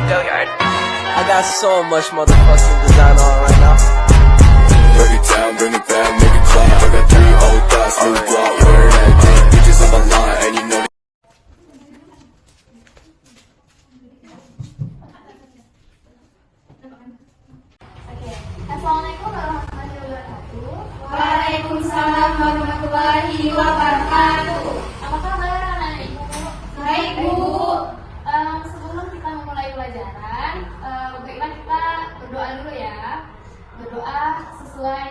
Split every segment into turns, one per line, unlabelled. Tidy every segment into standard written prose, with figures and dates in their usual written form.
I got so much motherfucking design on right now.
Break it down, bring it back, make it clap. I got 3 old thoughts, new block, where that damn bitches on my line, and you know that.
Assalamualaikum warahmatullahi wabarakatuh.
Waalaikumsalam warahmatullahi wabarakatuh.
Apa kabar anak-anak ibu?
Baik, Bu.
Sebelum kita memulai pelajaran, baiklah kita berdoa dulu ya. Berdoa sesuai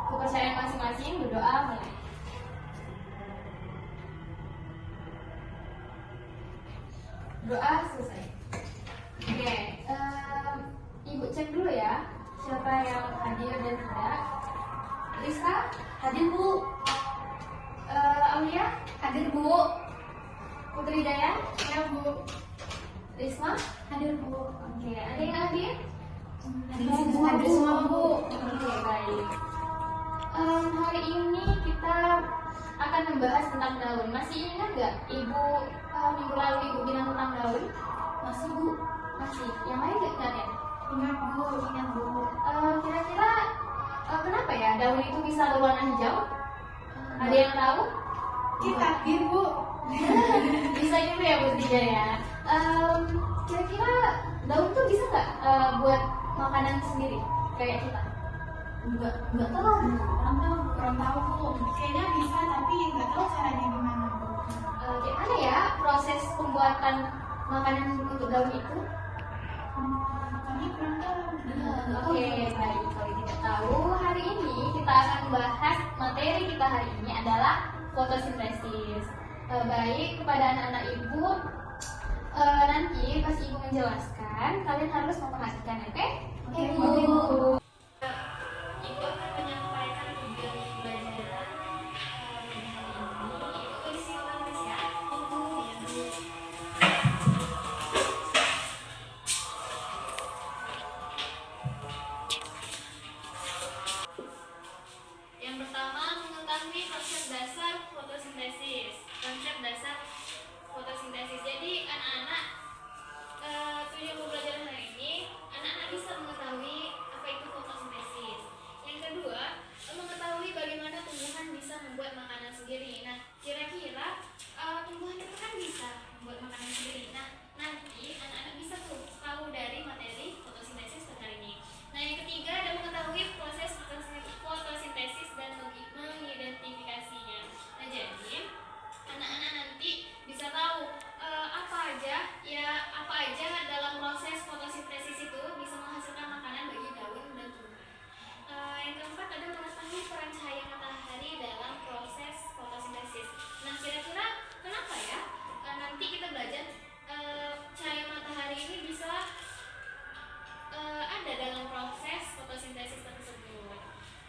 kepercayaan masing-masing. Berdoa mulai. Doa selesai. Oke, Ibu cek dulu ya siapa yang hadir dan tidak. Rizka hadir, Bu. Aulia hadir, Bu. Putri Dayan ya, Bu. Risma hadir, Bu. Oke, ada yang hadir? Hadir semua, Bu. Oke, baik. Hari ini kita akan membahas tentang daun. Masih ingat nggak Ibu minggu lalu Ibu bilang tentang daun? Masih, Bu. Masih. Yang lain nggak ingat ya? Ingat, Bu. Ingat, Bu. Kira-kira kenapa ya daun itu bisa berwarna hijau? Ada yang tahu?
Kita hadir, Bu.
Bisa juga ya, Bu Tiga ya. Kira-kira daun tuh bisa nggak buat makanan sendiri kayak kita? Nggak tahu.
Kurang tahu, Bu. Kayaknya bisa, tapi nggak tahu caranya gimana, Bu.
Gimana ya proses pembuatan makanan untuk daun itu?
Kami kurang tahu.
Oke, baik. Kalau tidak tahu, hari ini kita akan membahas materi kita hari ini adalah fotosintesis. Baik, kepada anak-anak ibu, nanti pas ibu menjelaskan, kalian harus memperhatikan, oke? Oke, Bu. Ibu akan menyampaikan tujuan pembelajaran hari ini. Ibu tulis di tulis ya. Yang pertama, mengetahui konsep dasar fotosintesis. Konsep dasar fotosintesis. Jadi anak-anak, tujuan pembelajaran hari ini, anak-anak bisa mengetahui apa itu fotosintesis. Yang kedua, mengetahui bagaimana tumbuhan bisa membuat makanan sendiri. Nah, kira-kira tumbuhan itu kan bisa membuat makanan sendiri. Nah, nanti anak-anak bisa tuh tahu dari materi fotosintesis pada hari ini. Nah, yang ketiga ada mengetahui proses fotosintesis dan mengidentifikasinya. Nah, jadi anak-anak nanti bisa tahu apa aja dalam proses fotosintesis itu bisa menghasilkan makanan bagi daun dan tumbuhan. Yang keempat ada mengetahui peran cahaya matahari dalam proses fotosintesis. Nah, kira-kira kenapa ya nanti kita belajar cahaya matahari ini bisa ada dalam proses fotosintesis tersebut.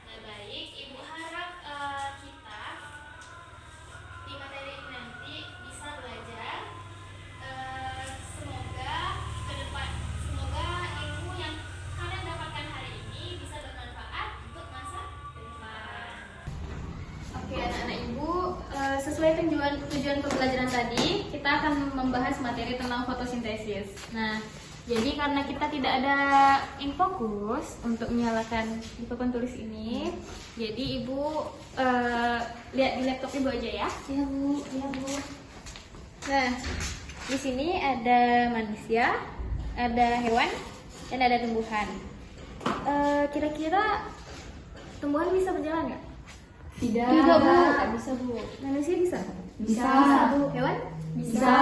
Nah, baik, Ibu harap kita di materi ini nanti bisa belajar. Semoga ilmu yang kalian dapatkan hari ini bisa bermanfaat untuk masa depan. Oke, anak-anak ibu, sesuai tujuan pembelajaran tadi, kita akan membahas materi tentang fotosintesis. Nah, jadi karena kita tidak ada infokus untuk menyalakan di papan tulis ini, jadi ibu lihat di laptop ibu aja ya. Iya, Bu. Iya, Bu. Nah, di sini ada manusia, ada hewan, dan ada tumbuhan. Kira-kira tumbuhan bisa berjalan nggak?
Tidak.
Tidak, Bu. Nggak bisa, Bu. Manusia bisa?
Bisa.
Bu. Hewan?
Bisa.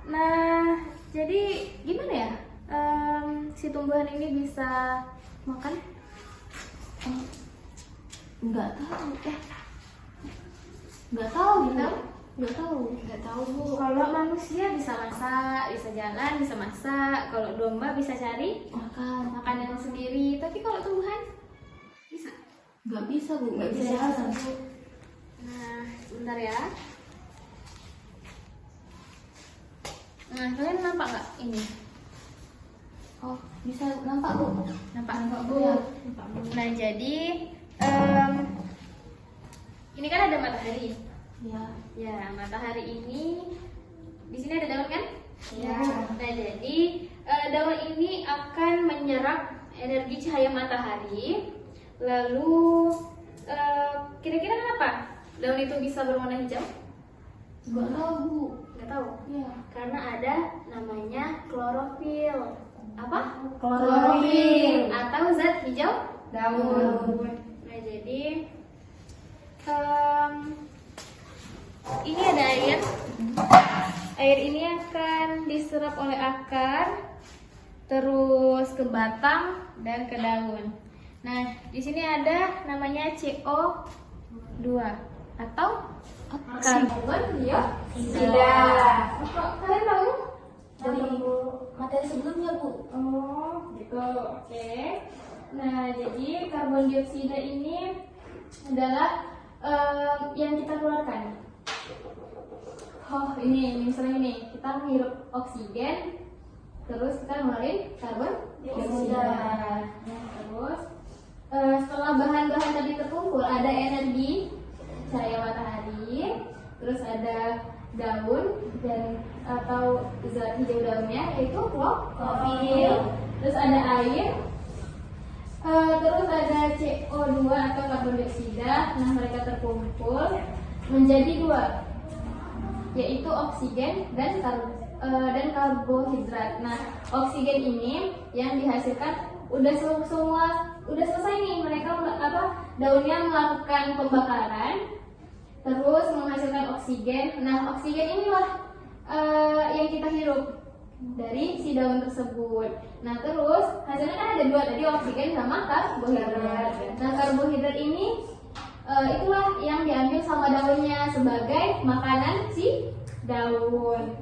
Nah, jadi gimana ya? Si tumbuhan ini bisa makan?
Nggak tahu. Nggak tahu, Bu.
Nggak tahu.
Nggak tahu, Bu.
Kalau manusia bisa masak, bisa jalan, bisa masak. Kalau domba bisa cari makanan sendiri. Tapi kalau tumbuhan bisa?
Nggak bisa, Bu. Nggak bisa
Bisa.
jalan, Bu.
Nah, sebentar ya. Nah, kalian nampak nggak ini?
Oh, bisa nampak, Bu.
Nampak,
Bu.
Bu.
Nampak, Bu.
Nah, jadi ini kan ada matahari.
Ya.
Ya, matahari ini di sini ada daun kan?
Ya.
Nah, jadi menyerap energi cahaya matahari. Lalu kira-kira kenapa daun itu bisa berwarna hijau?
Nggak tahu Bu.
Nggak tahu.
Ya.
Karena ada namanya klorofil. Apa?
Klorofil.
Atau zat hijau
Daun.
Nah, jadi ini ada air. Air ini akan diserap oleh akar, terus ke batang dan ke daun. Nah, di sini ada namanya CO2 atau karbon dioksida. Kalian tahu?
Dari materi sebelumnya Bu.
Oh, gitu. Oke. Nah, jadi karbon dioksida ini adalah yang kita keluarkan. Oh, ini misalnya ini, kita menghirup oksigen, terus kita ngeluarin karbon dioksida. Nah, terus setelah bahan-bahan tadi terkumpul, ada energi cahaya matahari, terus ada daun dan atau zat hijau daunnya yaitu klorofil, terus ada air, terus ada CO2 atau karbon dioksida. Nah, mereka terkumpul menjadi dua, yaitu oksigen dan karbohidrat. Nah, oksigen ini yang dihasilkan udah selesai nih, mereka daunnya melakukan pembakaran terus menghasilkan oksigen. Nah, oksigen inilah yang kita hirup dari si daun tersebut. Nah, terus hasilnya kan ada dua tadi, oksigen sama karbohidrat. Nah, karbohidrat ini itulah yang diambil sama daunnya sebagai makanan si daun.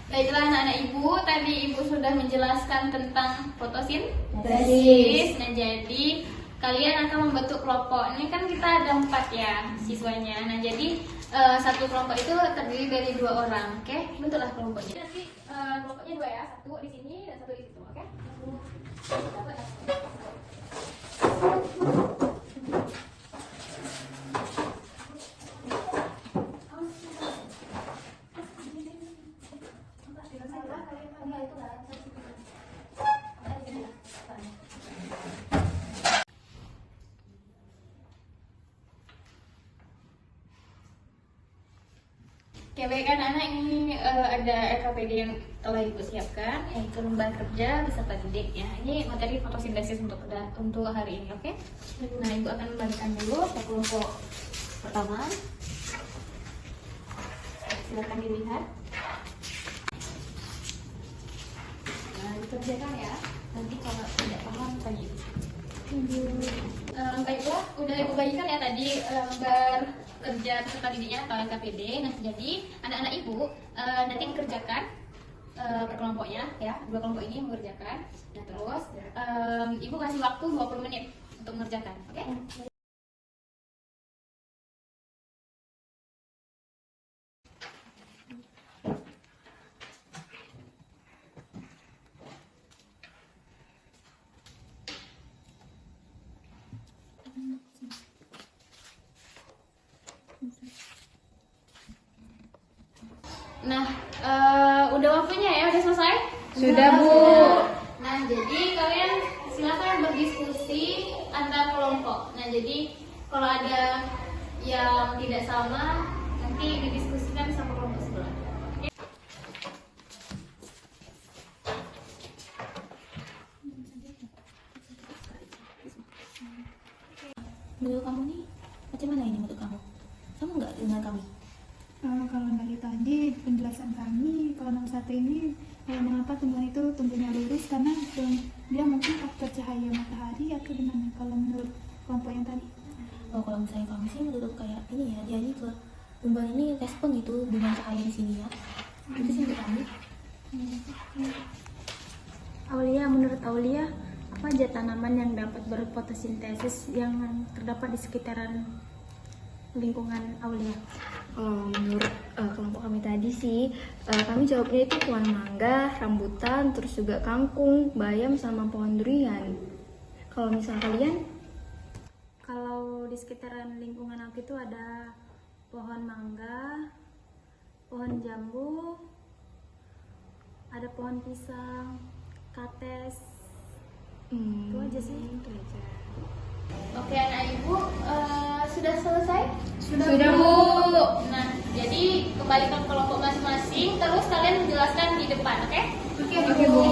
Baiklah anak-anak ibu, tadi ibu sudah menjelaskan tentang fotosintesis. Nah, jadi kalian akan membentuk kelompok. Ini kan kita ada 4 ya siswanya. Nah, jadi satu kelompok itu terdiri dari 2 orang. Oke, bentuklah kelompoknya. Nanti kelompoknya 2 ya, satu di sini dan satu di situ. Oke? Oke, baik anak-anak, ini ada RKPD yang telah ibu siapkan, yaitu lembar kerja beserta didik ya. Ini materi fotosintesis untuk hari ini, oke? Nah, ibu akan membagikan dulu ke kelompok pertama. Silakan dilihat. Nah, dikerjakan ya. Nanti kalau tidak paham tanya ibu. Baiklah, udah ibu bagikan ya tadi lembar kerja peserta didiknya atau LKPD. Nah, jadi anak-anak ibu nanti mengerjakan per kelompoknya ya, 2 kelompok ini mengerjakan. Nah, terus ibu kasih waktu 20 menit untuk mengerjakan, oke? Nah, udah waktunya ya, udah selesai?
Sudah, Bu.
Nah, jadi kalian silakan berdiskusi antar kelompok. Nah, jadi kalau ada yang tidak sama, nanti didiskusikan sama kelompok sebelah.
Menurut kamu nih, macam mana ini menurut kamu? Sama nggak dengan kami?
Kalau dari tadi penjelasan kami, kalau nomor 1 ini mengapa tumbuhan itu tumbuhnya lurus karena dia mungkin faktor cahaya matahari atau gimana? Kalau menurut kelompok yang tadi?
Oh, kalau misalnya kami sih menurut kayak ini ya, dia ini ke tumbuhan ini respon gitu dengan cahaya di sini ya. Itu sih menurut kami.
Aulia, menurut Aulia, apa aja tanaman yang dapat berfotosintesis yang terdapat di sekitaran lingkungan Aulia?
Menurut kelompok kami tadi sih, kami jawabnya itu pohon mangga, rambutan, terus juga kangkung, bayam, sama pohon durian. Kalau misal kalian?
Kalau di sekitaran lingkungan aku itu ada pohon mangga, pohon jambu, ada pohon pisang, kates, Itu aja sih.
Itu aja.
Oke anak ibu, sudah selesai?
Sudah,
Bu. Nah, jadi kembali ke kelompok masing-masing, terus kalian menjelaskan di depan, oke? Oke, Bu.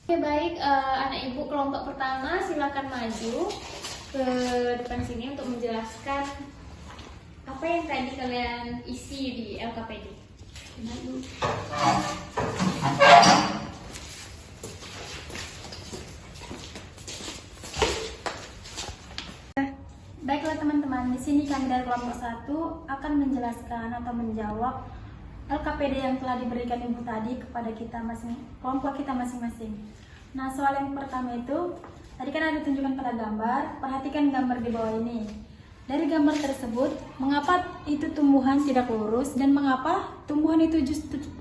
Oke, baik, anak ibu kelompok pertama silakan maju ke depan sini untuk menjelaskan apa yang tadi kalian isi di LKPD.
Baiklah teman-teman, di sini kami dari kelompok 1 akan menjelaskan atau menjawab LKPD yang telah diberikan ibu tadi kepada kita kelompok kita masing-masing. Nah, soal yang pertama itu tadi kan ada tunjukkan pada gambar, perhatikan gambar di bawah ini. Dari gambar tersebut, mengapa itu tumbuhan tidak lurus dan mengapa tumbuhan itu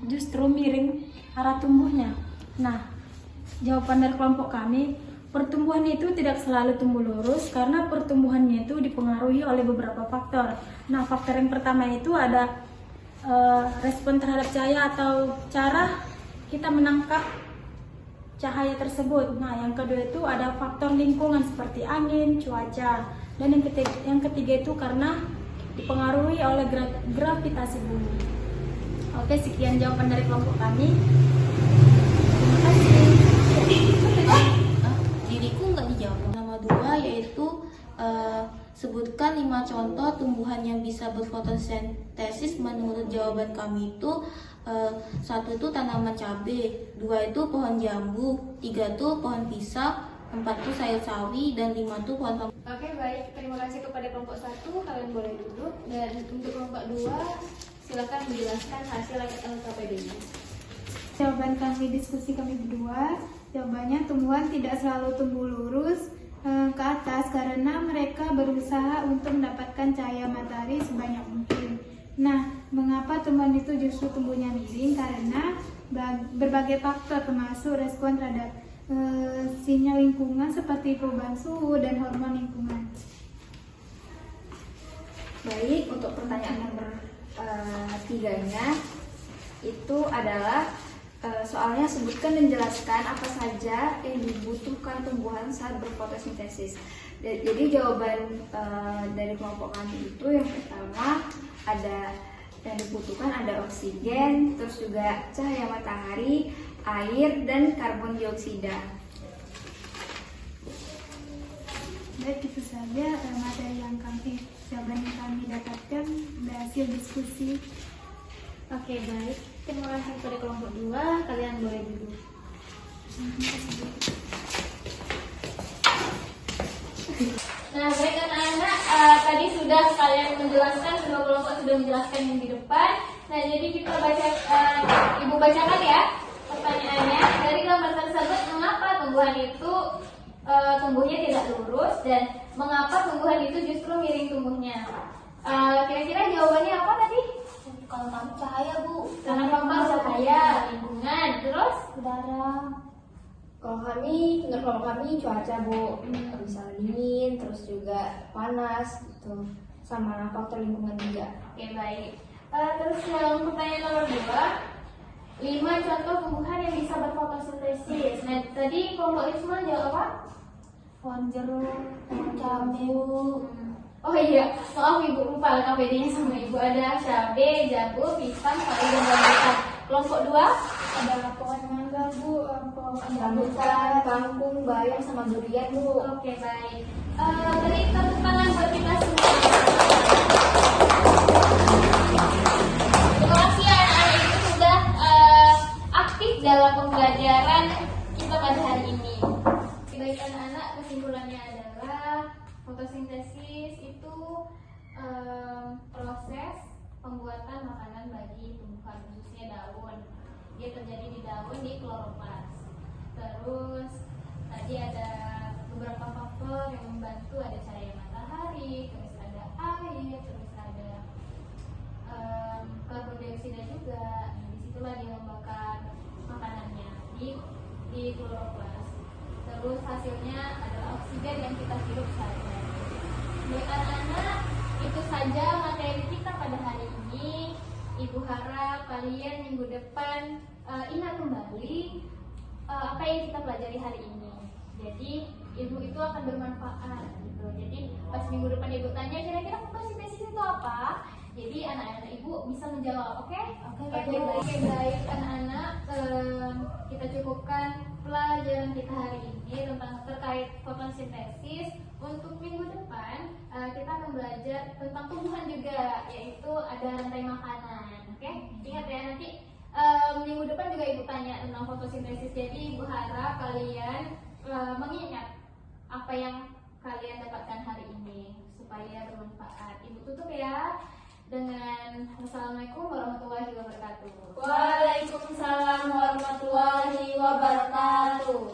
justru miring arah tumbuhnya? Nah, jawaban dari kelompok kami, pertumbuhan itu tidak selalu tumbuh lurus karena pertumbuhannya itu dipengaruhi oleh beberapa faktor. Nah, faktor yang pertama itu ada respon terhadap cahaya atau cara kita menangkap cahaya tersebut. Nah, yang kedua itu ada faktor lingkungan seperti angin, cuaca, dan yang ketiga itu karena dipengaruhi oleh gravitasi bumi. Oke, sekian jawaban dari kelompok kami. Terima kasih.
Diriku nggak dijawab. Nama 2 yaitu sebutkan 5 contoh tumbuhan yang bisa berfotosintesis. Menurut jawaban kami itu 1 itu tanaman cabai, 2 itu pohon jambu, 3 itu pohon pisang, 4 itu sayur sawi, dan 5 itu pohon sawi.
Oke, baik. Terima kasih kepada kelompok 1. Kalian boleh duduk. Dan untuk kelompok 2, silakan menjelaskan hasil LKPD-nya.
Jawaban kami, diskusi kami berdua, jawabannya tumbuhan tidak selalu tumbuh lurus ke atas karena mereka berusaha untuk mendapatkan cahaya matahari sebanyak mungkin. Nah, mengapa tumbuhan itu justru tumbuhnya miring? Karena berbagai faktor termasuk respon terhadap sinyal lingkungan seperti perubahan suhu dan hormon lingkungan.
Baik, untuk pertanyaan nomor 3-nya itu adalah soalnya sebutkan dan jelaskan apa saja yang dibutuhkan tumbuhan saat berfotosintesis. Jadi jawaban dari kelompok kami itu yang pertama ada yang dibutuhkan ada oksigen, terus juga cahaya matahari, air, dan karbon dioksida.
Baik, itu saja materi yang jawaban yang kami dapatkan dari hasil diskusi.
Oke, baik. Terima kasih kepada kelompok 2. Kalian boleh duduk. Nah, baik anak-anak, tadi sudah kalian menjelaskan, kedua kelompok sudah menjelaskan yang di depan. Nah, jadi kita baca, Ibu bacakan ya pertanyaannya. Dari gambar tersebut, mengapa tumbuhan itu tumbuhnya tidak lurus dan mengapa tumbuhan itu justru miring tumbuhnya? Kira-kira jawabannya apa tadi?
Kalau kami cahaya, Bu.
Karena faktor cahaya, lingkungan, terus
Udara.
Kalau kami, menurut kelompok kami cuaca, Bu, bisa dingin, terus juga panas gitu, sama faktor lingkungan juga.
Oke, baik. Terus yang pertanyaan nomor 2, 5 contoh tumbuhan yang bisa berfotosintesis. Nah, tadi kelompok Isma jawab apa?
Pohon jeruk, pohon
Jambu.
Oh iya, maaf Ibu lupa LKPD-nya sama Ibu. Ada cabai, jambu, pisang, sawi, dan rambutan. Kelompok 2
Ada pohon mangga, Bu, pohon
Rambutan, kangkung, bayam, sama durian, Bu.
Oke, baik. Beri tepuk tangan buat kita semua. Terima kasih anak-anak itu sudah aktif dalam pembelajaran kita pada hari ini. Baik anak-anak, kesimpulannya adalah fotosintesis itu proses pembuatan makanan bagi tumbuhan, khususnya daun. Dia terjadi di daun, di kloroplas. Terus tadi ada beberapa faktor yang membantu, ada cahaya matahari, terus ada air, terus ada karbon dioksida juga. Nah, disitulah dia membakar makanannya di kloroplas. Terus hasilnya adalah oksigen yang kita hirup sehari-hari. Baik anak-anak, itu saja materi kita pada hari ini. Ibu harap kalian minggu depan ingat kembali apa yang kita pelajari hari ini. Jadi ilmu itu akan bermanfaat gitu. Jadi pas minggu depan ibu tanya kira-kira fotosintesis itu apa, jadi anak-anak ibu bisa menjawab. Oke? Oke, baik anak-anak, kita cukupkan pelajaran kita hari ini tentang terkait fotosintesis. Untuk minggu depan kita akan belajar tentang tumbuhan juga, yaitu ada rantai makanan. Oke? Ingat ya, nanti minggu depan juga ibu tanya tentang fotosintesis. Jadi ibu harap kalian mengingat apa yang kalian dapatkan hari ini supaya bermanfaat. Ibu tutup ya dengan Assalamualaikum warahmatullahi wabarakatuh.
Waalaikumsalam warahmatullahi wabarakatuh.